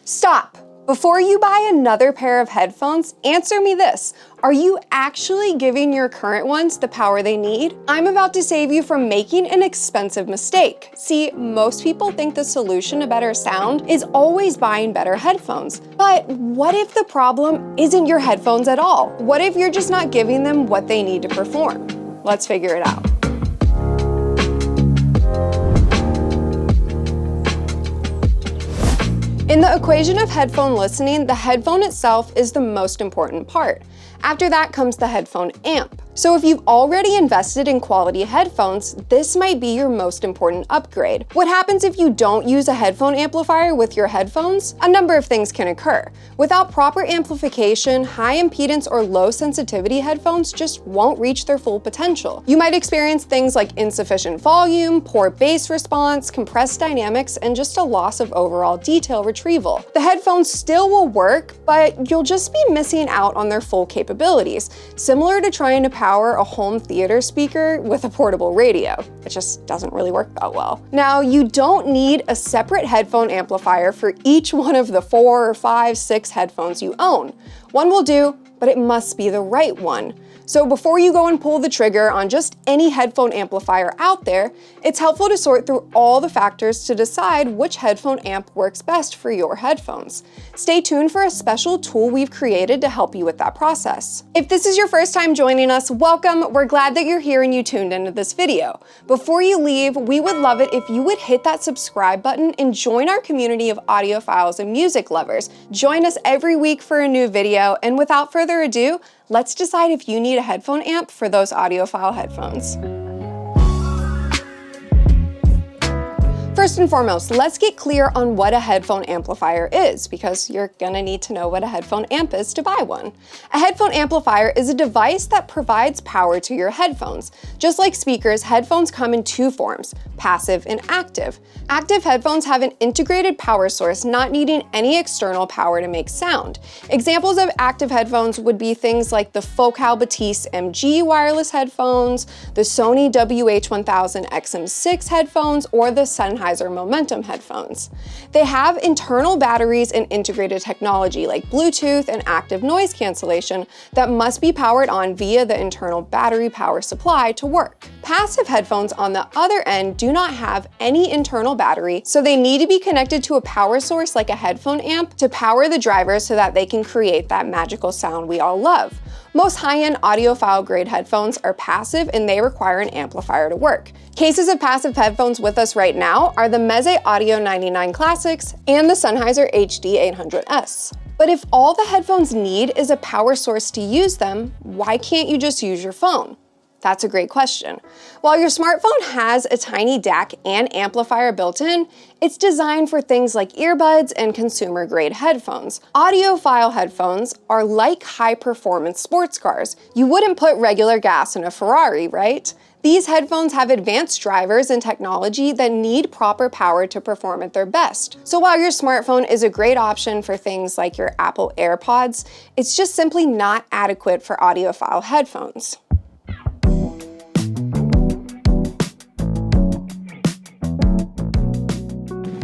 Stop! Before you buy another pair of headphones, answer me this. Are you actually giving your current ones the power they need? I'm about to save you from making an expensive mistake. See, most people think the solution to better sound is always buying better headphones. But what if the problem isn't your headphones at all? What if you're just not giving them what they need to perform? Let's figure it out. In the equation of headphone listening, the headphone itself is the most important part. After that comes the headphone amp. So if you've already invested in quality headphones, this might be your most important upgrade. What happens if you don't use a headphone amplifier with your headphones? A number of things can occur. Without proper amplification, high impedance or low sensitivity headphones just won't reach their full potential. You might experience things like insufficient volume, poor bass response, compressed dynamics, and just a loss of overall detail retrieval. The headphones still will work, but you'll just be missing out on their full capabilities, similar to trying to power a home theater speaker with a portable radio. It just doesn't really work that well. Now, you don't need a separate headphone amplifier for each one of the 4 or 5, 6 headphones you own. One will do, but it must be the right one. So before you go and pull the trigger on just any headphone amplifier out there, it's helpful to sort through all the factors to decide which headphone amp works best for your headphones. Stay tuned for a special tool we've created to help you with that process. If this is your first time joining us, welcome. We're glad that you're here and you tuned into this video. Before you leave, we would love it if you would hit that subscribe button and join our community of audiophiles and music lovers. Join us every week for a new video, and without further ado, let's decide if you need a headphone amp for those audiophile headphones. First and foremost, let's get clear on what a headphone amplifier is, because you're gonna need to know what a headphone amp is to buy one. A headphone amplifier is a device that provides power to your headphones. Just like speakers, headphones come in two forms, passive and active. Active headphones have an integrated power source, not needing any external power to make sound. Examples of active headphones would be things like the Focal Batiste MG wireless headphones, the Sony WH-1000 XM6 headphones, or the Sennheiser Momentum headphones. They have internal batteries and integrated technology like Bluetooth and active noise cancellation that must be powered on via the internal battery power supply to work. Passive headphones, on the other end, do not have any internal battery, so they need to be connected to a power source like a headphone amp to power the drivers so that they can create that magical sound we all love. Most high-end audiophile grade headphones are passive and they require an amplifier to work. Cases of passive headphones with us right now are the Meze Audio 99 Classics and the Sennheiser HD800S. But if all the headphones need is a power source to use them, why can't you just use your phone? That's a great question. While your smartphone has a tiny DAC and amplifier built in, it's designed for things like earbuds and consumer-grade headphones. Audiophile headphones are like high-performance sports cars. You wouldn't put regular gas in a Ferrari, right? These headphones have advanced drivers and technology that need proper power to perform at their best. So while your smartphone is a great option for things like your Apple AirPods, it's just simply not adequate for audiophile headphones.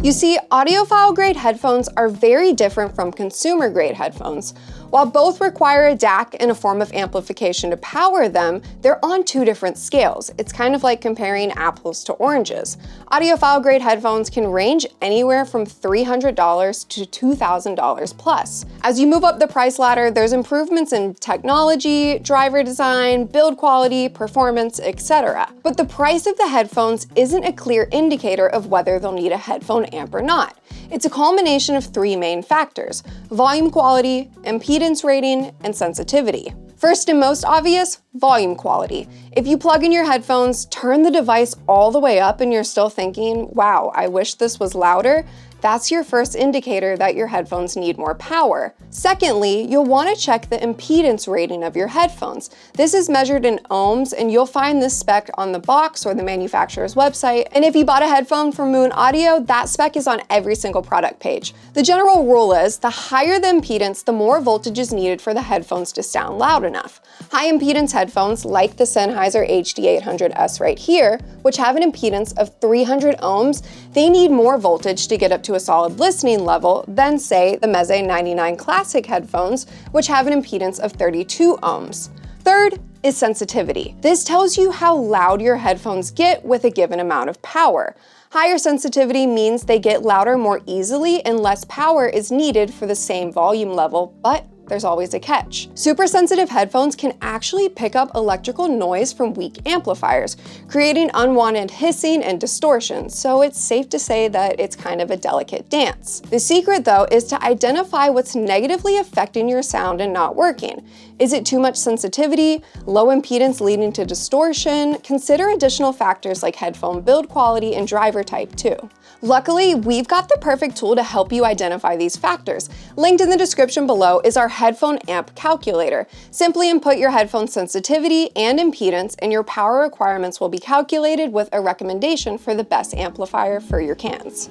You see, audiophile-grade headphones are very different from consumer-grade headphones. While both require a DAC and a form of amplification to power them, they're on two different scales. It's kind of like comparing apples to oranges. Audiophile-grade headphones can range anywhere from $300 to $2,000 plus. As you move up the price ladder, there's improvements in technology, driver design, build quality, performance, etc. But the price of the headphones isn't a clear indicator of whether they'll need a headphone amp or not. It's a culmination of three main factors: volume quality, impedance rating, and sensitivity. First and most obvious, volume quality. If you plug in your headphones, turn the device all the way up and you're still thinking, wow, I wish this was louder, that's your first indicator that your headphones need more power. Secondly, you'll want to check the impedance rating of your headphones. This is measured in ohms, and you'll find this spec on the box or the manufacturer's website. And if you bought a headphone from Moon Audio, that spec is on every single product page. The general rule is the higher the impedance, the more voltage is needed for the headphones to sound loud enough. High impedance headphones, like the Sennheiser HD800S right here, which have an impedance of 300 ohms, they need more voltage to get up to to a solid listening level than, say, the Meze 99 Classic headphones, which have an impedance of 32 ohms. Third is sensitivity. This tells you how loud your headphones get with a given amount of power. Higher sensitivity means they get louder more easily and less power is needed for the same volume level, but there's always a catch. Super sensitive headphones can actually pick up electrical noise from weak amplifiers, creating unwanted hissing and distortion, so it's safe to say that it's kind of a delicate dance. The secret, though, is to identify what's negatively affecting your sound and not working. Is it too much sensitivity, low impedance leading to distortion? Consider additional factors like headphone build quality and driver type too. Luckily, we've got the perfect tool to help you identify these factors. Linked in the description below is our headphone amp calculator. Simply input your headphone sensitivity and impedance, and your power requirements will be calculated with a recommendation for the best amplifier for your cans.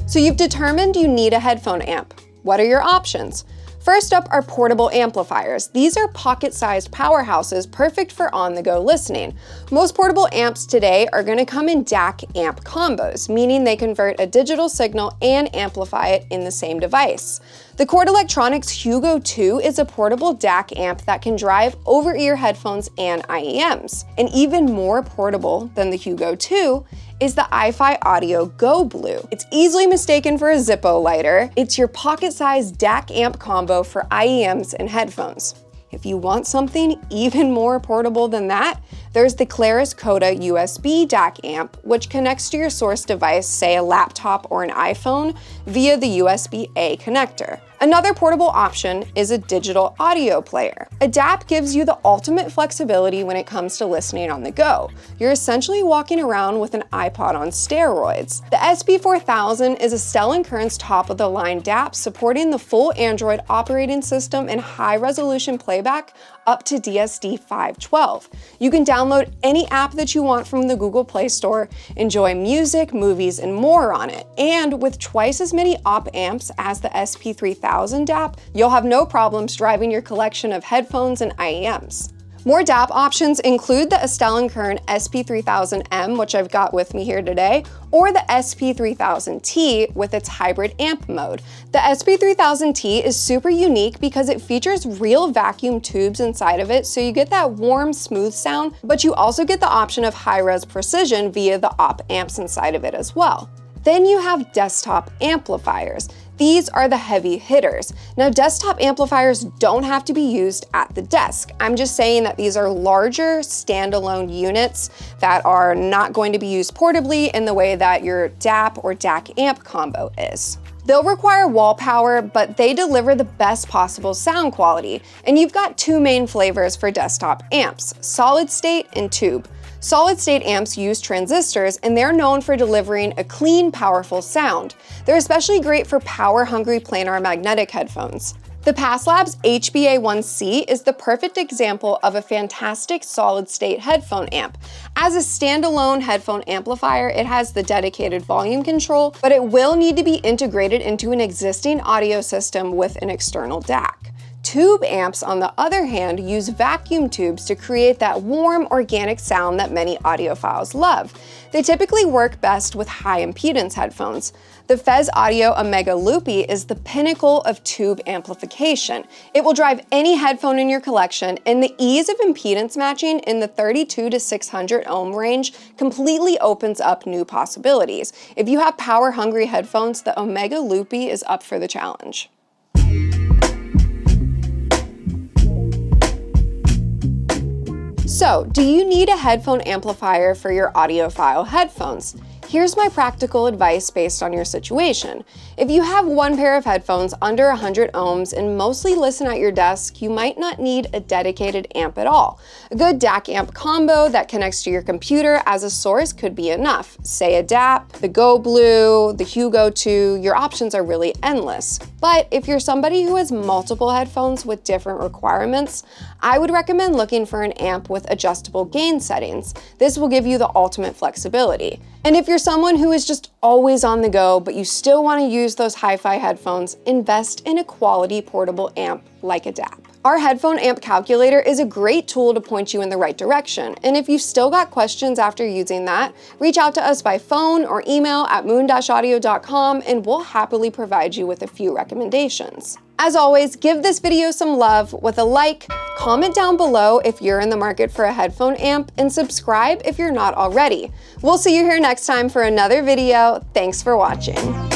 So you've determined you need a headphone amp. What are your options? First up are portable amplifiers. These are pocket-sized powerhouses perfect for on-the-go listening. Most portable amps today are going to come in DAC-amp combos, meaning they convert a digital signal and amplify it in the same device. The Chord Electronics Hugo 2 is a portable DAC amp that can drive over-ear headphones and IEMs. And even more portable than the Hugo 2 is the Audiophile Audio Go Blue. It's easily mistaken for a Zippo lighter. It's your pocket-sized DAC amp combo for IEMs and headphones. If you want something even more portable than that, there's the Claris Coda USB DAC amp, which connects to your source device, say a laptop or an iPhone, via the USB-A connector. Another portable option is a digital audio player. A DAP gives you the ultimate flexibility when it comes to listening on the go. You're essentially walking around with an iPod on steroids. The SP4000 is a Stellan Current's top-of-the-line DAP supporting the full Android operating system and high-resolution playback up to DSD 512. You can download any app that you want from the Google Play Store, enjoy music, movies, and more on it. And with twice as many op amps as the SP3000 DAP, you'll have no problems driving your collection of headphones and IEMs. More DAP options include the Stellan Current SP3000M, which I've got with me here today, or the SP3000T with its hybrid amp mode. The SP3000T is super unique because it features real vacuum tubes inside of it, so you get that warm, smooth sound, but you also get the option of high-res precision via the op amps inside of it as well. Then you have desktop amplifiers. These are the heavy hitters. Now, desktop amplifiers don't have to be used at the desk. I'm just saying that these are larger standalone units that are not going to be used portably in the way that your DAP or DAC amp combo is. They'll require wall power, but they deliver the best possible sound quality. And you've got two main flavors for desktop amps, solid state and tube. Solid-state amps use transistors, and they're known for delivering a clean, powerful sound. They're especially great for power-hungry planar magnetic headphones. The PassLabs HBA1C is the perfect example of a fantastic solid-state headphone amp. As a standalone headphone amplifier, it has the dedicated volume control, but it will need to be integrated into an existing audio system with an external DAC. Tube amps, on the other hand, use vacuum tubes to create that warm, organic sound that many audiophiles love. They typically work best with high impedance headphones. The Fez Audio Omega Loopy is the pinnacle of tube amplification. It will drive any headphone in your collection, and the ease of impedance matching in the 32 to 600 ohm range completely opens up new possibilities. If you have power-hungry headphones, the Omega Loopy is up for the challenge. So, do you need a headphone amplifier for your audiophile headphones? Here's my practical advice based on your situation. If you have one pair of headphones under 100 ohms and mostly listen at your desk, you might not need a dedicated amp at all. A good DAC amp combo that connects to your computer as a source could be enough. Say a DAP, the Go Blue, the Hugo 2, your options are really endless. But if you're somebody who has multiple headphones with different requirements, I would recommend looking for an amp with adjustable gain settings. This will give you the ultimate flexibility. And if you're someone who is just always on the go, but you still want to use those hi-fi headphones, invest in a quality portable amp like a DAP. Our headphone amp calculator is a great tool to point you in the right direction, and if you've still got questions after using that, reach out to us by phone or email at moon-audio.com and we'll happily provide you with a few recommendations. As always, give this video some love with a like, comment down below if you're in the market for a headphone amp, and subscribe if you're not already. We'll see you here next time for another video. Thanks for watching.